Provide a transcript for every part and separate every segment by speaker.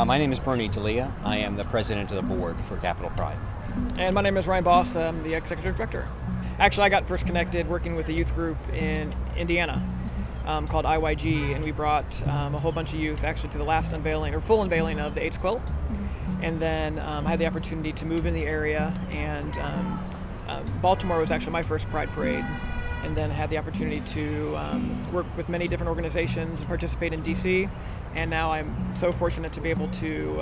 Speaker 1: My name is Bernie Delia. I am the president of the board for Capital Pride.
Speaker 2: And my name is Ryan Boss. I'm the executive director. Actually, I got first connected working with a youth group in Indiana called IYG, and we brought a whole bunch of youth actually to the last unveiling, or full unveiling of the AIDS quilt. And then I had the opportunity to move in the area, and Baltimore was actually my first Pride Parade. And then had the opportunity to work with many different organizations and participate in DC. And now I'm so fortunate to be able to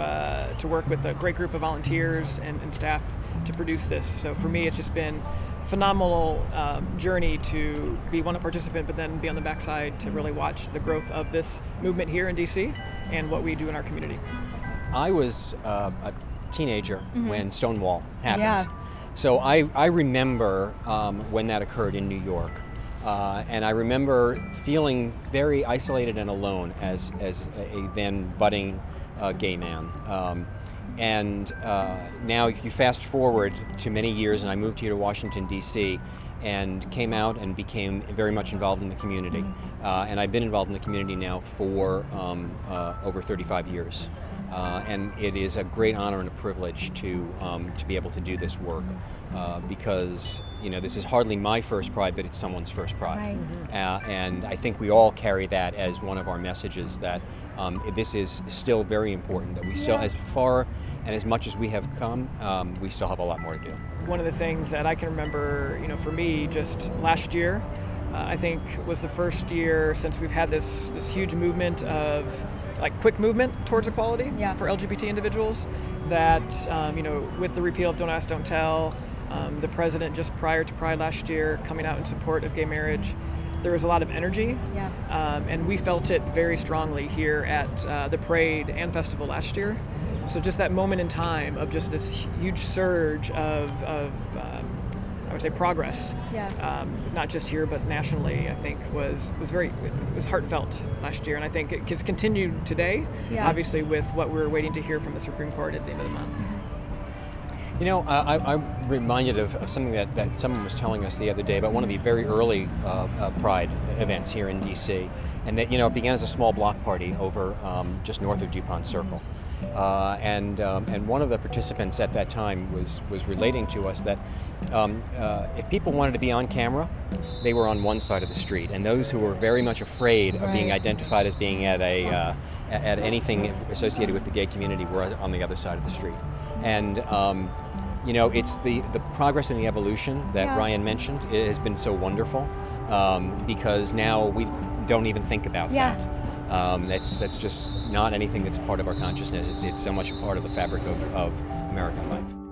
Speaker 2: work with a great group of volunteers and staff to produce this. So for me, it's just been a phenomenal journey to be a participant, but then be on the backside to really watch the growth of this movement here in DC and what we do in our community.
Speaker 1: I was a teenager when Stonewall happened.
Speaker 3: Yeah.
Speaker 1: So I remember when that occurred in New York, and I remember feeling very isolated and alone as a then budding gay man. Now you fast forward to many years, and I moved here to Washington, D.C., and came out and became very much involved in the community. And I've been involved in the community now for over 35 years. And it is a great honor and a privilege to be able to do this work because this is hardly my first Pride, but it's someone's first Pride. Right. And I think we all carry that as one of our messages, that this is still very important, that we still, as far and as much as we have come, we still have a lot more to do.
Speaker 2: One of the things that I can remember, for me, just last year, I think was the first year since we've had this huge movement of quick movement towards equality for LGBT individuals, that with the repeal of Don't Ask, Don't Tell, the president just prior to Pride last year coming out in support of gay marriage, there was a lot of energy, and we felt it very strongly here at the parade and festival last year. So just that moment in time of just this huge surge of I would say progress, not just here but nationally, I think was heartfelt last year, and I think it has continued today, obviously with what we're waiting to hear from the Supreme Court at the end of the month.
Speaker 1: I'm reminded of something that someone was telling us the other day about one of the very early Pride events here in DC, and that it began as a small block party over just north of DuPont Circle. And one of the participants at that time was relating to us that if people wanted to be on camera, they were on one side of the street, and those who were very much afraid of being identified as being at anything associated with the gay community were on the other side of the street. And it's the progress and the evolution that Ryan mentioned. It has been so wonderful because now we don't even think about that. That's just not anything that's part of our consciousness. It's so much a part of the fabric of American life.